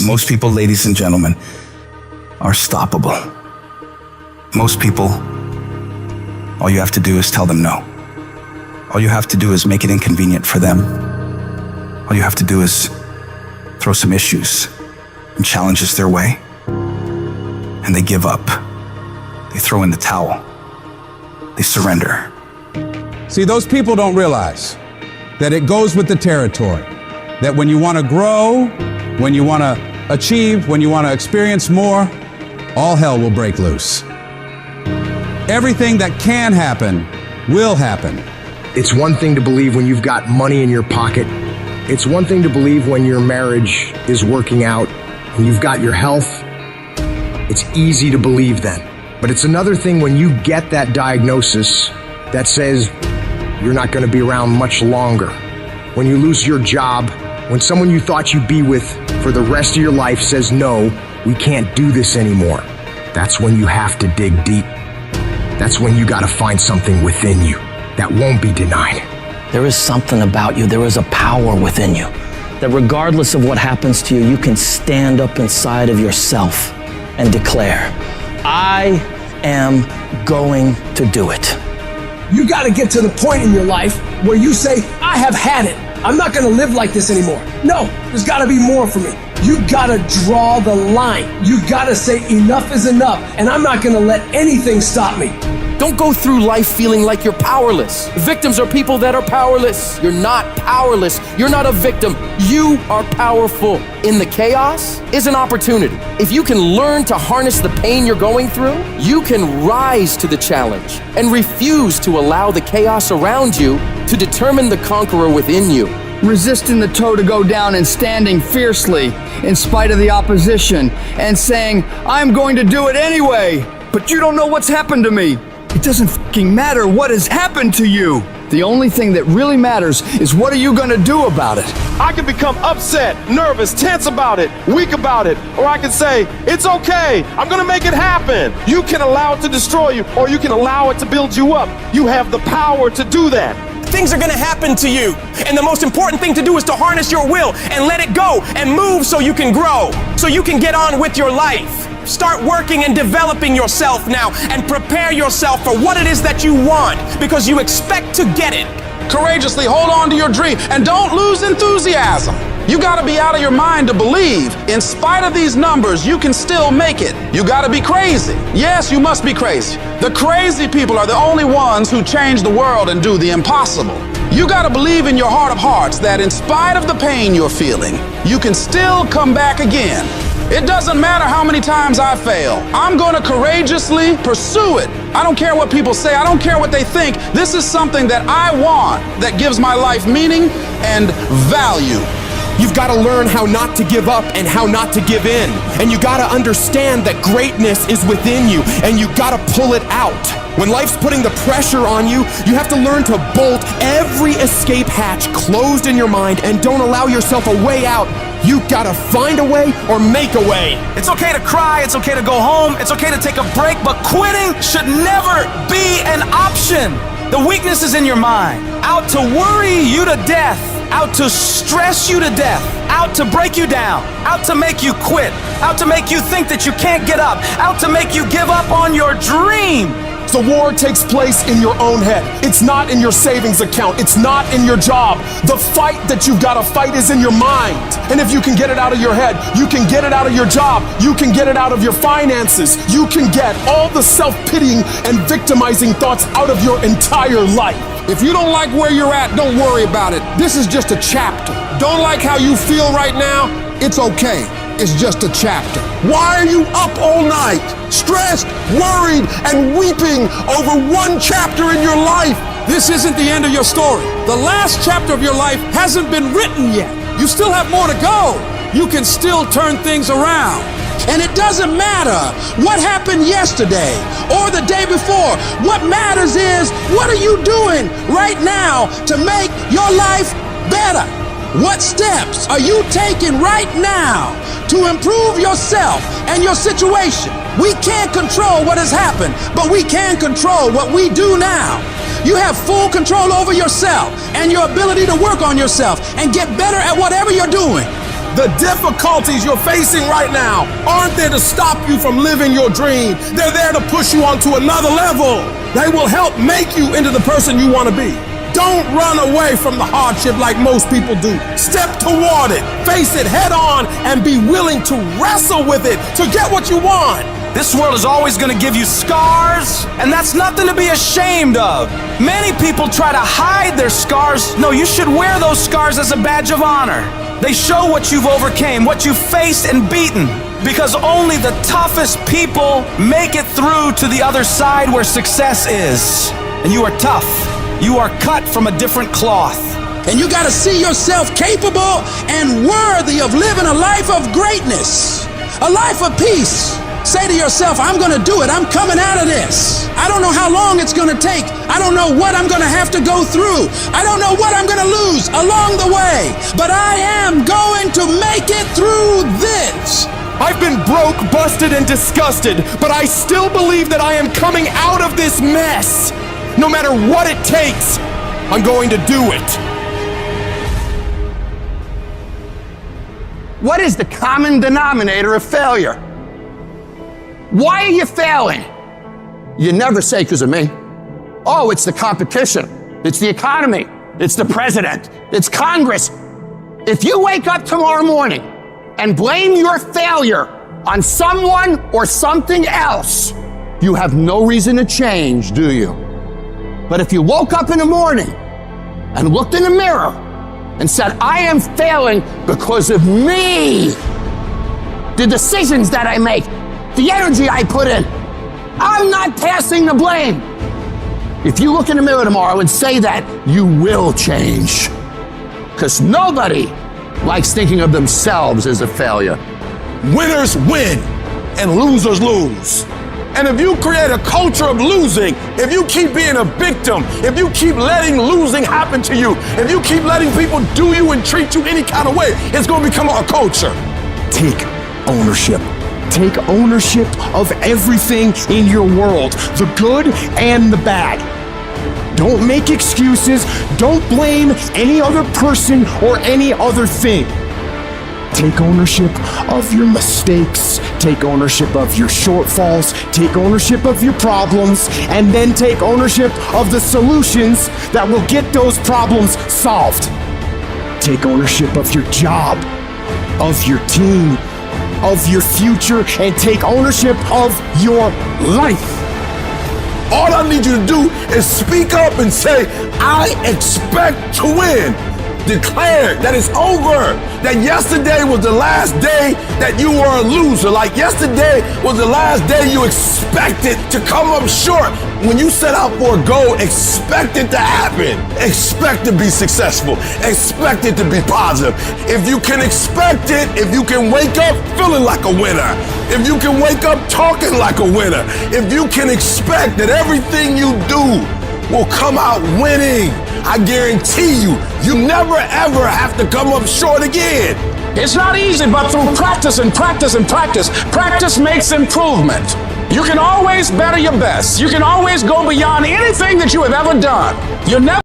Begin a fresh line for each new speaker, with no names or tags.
Most people, ladies and gentlemen, are stoppable. Most people, all you have to do is tell them no. All you have to do is make it inconvenient for them. All you have to do is throw some issues and challenges their way, and they give up. They throw in the towel. They surrender.
See, those people don't realize that it goes with the territory. That when you want to grow, when you want to achieve, when you want to experience more, all hell will break loose. Everything that can happen will happen.
It's one thing to believe when you've got money in your pocket. It's one thing to believe when your marriage is working out and you've got your health. It's easy to believe then. But it's another thing when you get that diagnosis that says you're not going to be around much longer. When you lose your job, when someone you thought you'd be with for the rest of your life says, no, we can't do this anymore. That's when you have to dig deep. That's when you got to find something within you that won't be denied.
There is something about you. There is a power within you that regardless of what happens to you, you can stand up inside of yourself and declare, I am going to do it.
You got to get to the point in your life where you say, I have had it. I'm not going to live like this anymore. No, there's got to be more for me. You got to draw the line. You got to say enough is enough, and I'm not going to let anything stop me.
Don't go through life feeling like you're powerless. Victims are people that are powerless. You're not powerless. You're not a victim. You are powerful. In the chaos is an opportunity. If you can learn to harness the pain you're going through, you can rise to the challenge and refuse to allow the chaos around you to determine the conqueror within you.
Resisting the toe to go down and standing fiercely in spite of the opposition and saying, I'm going to do it anyway, but you don't know what's happened to me. It doesn't fucking matter what has happened to you. The only thing that really matters is what are you gonna do about it?
I can become upset, nervous, tense about it, weak about it, or I can say, it's okay, I'm gonna make it happen. You can allow it to destroy you, or you can allow it to build you up. You have the power to do that.
Things are gonna happen to you, and the most important thing to do is to harness your will and let it go and move so you can grow, so you can get on with your life. Start working and developing yourself now and prepare yourself for what it is that you want, because you expect to get it.
Courageously hold on to your dream and don't lose enthusiasm. You gotta be out of your mind to believe. In spite of these numbers, you can still make it. You gotta be crazy. Yes, you must be crazy. The crazy people are the only ones who change the world and do the impossible. You gotta believe in your heart of hearts that in spite of the pain you're feeling, you can still come back again. It doesn't matter how many times I fail. I'm gonna courageously pursue it. I don't care what people say. I don't care what they think. This is something that I want that gives my life meaning and value.
You've got to learn how not to give up and how not to give in. And you got to understand that greatness is within you, and you got to pull it out. When life's putting the pressure on you, you have to learn to bolt every escape hatch closed in your mind and don't allow yourself a way out. You gotta find a way or make a way.
It's okay to cry, it's okay to go home, it's okay to take a break, but quitting should never be an option. The weakness is in your mind, out to worry you to death, out to stress you to death, out to break you down, out to make you quit, out to make you think that you can't get up, out to make you give up on your dream.
The war takes place in your own head. It's not in your savings account. It's not in your job. The fight that you've got to fight is in your mind. And if you can get it out of your head, you can get it out of your job. You can get it out of your finances. You can get all the self-pitying and victimizing thoughts out of your entire life.
If you don't like where you're at, don't worry about it. This is just a chapter. Don't like how you feel right now? It's okay. It's just a chapter. Why are you up all night, stressed, worried, and weeping over one chapter in your life? This isn't the end of your story. The last chapter of your life hasn't been written yet. You still have more to go. You can still turn things around. And it doesn't matter what happened yesterday or the day before. What matters is, what are you doing right now to make your life better? What steps are you taking right now to improve yourself and your situation? We can't control what has happened, but we can control what we do now. You have full control over yourself and your ability to work on yourself and get better at whatever you're doing. The difficulties you're facing right now aren't there to stop you from living your dream. They're there to push you onto another level. They will help make you into the person you want to be. Don't run away from the hardship like most people do. Step toward it, face it head on, and be willing to wrestle with it to get what you want.
This world is always going to give you scars, and that's nothing to be ashamed of. Many people try to hide their scars. No, you should wear those scars as a badge of honor. They show what you've overcame, what you've faced and beaten, because only the toughest people make it through to the other side where success is. And you are tough. You are cut from a different cloth.
And you got to see yourself capable and worthy of living a life of greatness, a life of peace. Say to yourself, I'm going to do it. I'm coming out of this. I don't know how long it's going to take. I don't know what I'm going to have to go through. I don't know what I'm going to lose along the way. But I am going to make it through this.
I've been broke, busted, and disgusted, but I still believe that I am coming out of this mess. No matter what it takes, I'm going to do it.
What is the common denominator of failure? Why are you failing? You never say because of me. Oh, it's the competition. It's the economy. It's the president. It's Congress. If you wake up tomorrow morning and blame your failure on someone or something else, you have no reason to change, do you? But if you woke up in the morning and looked in the mirror and said, I am failing because of me, the decisions that I make, the energy I put in, I'm not passing the blame. If you look in the mirror tomorrow and say that, you will change. Because nobody likes thinking of themselves as a failure.
Winners win and losers lose. And if you create a culture of losing, if you keep being a victim, if you keep letting losing happen to you, if you keep letting people do you and treat you any kind of way, it's going to become a culture.
Take ownership. Take ownership of everything in your world, the good and the bad. Don't make excuses. Don't blame any other person or any other thing. Take ownership of your mistakes. Take ownership of your shortfalls. Take ownership of your problems. And then take ownership of the solutions that will get those problems solved. Take ownership of your job, of your team, of your future, and take ownership of your life.
All I need you to do is speak up and say, I expect to win. Declare that it's over. That yesterday was the last day that you were a loser. Like yesterday was the last day you expected to come up short. When you set out for a goal, expect it to happen. Expect to be successful. Expect it to be positive. If you can expect it, if you can wake up feeling like a winner, if you can wake up talking like a winner, if you can expect that everything you do will come out winning, I guarantee you, you never ever have to come up short again.
It's not easy, but through practice and practice and practice, practice makes improvement. You can always better your best. You can always go beyond anything that you have ever done. You're never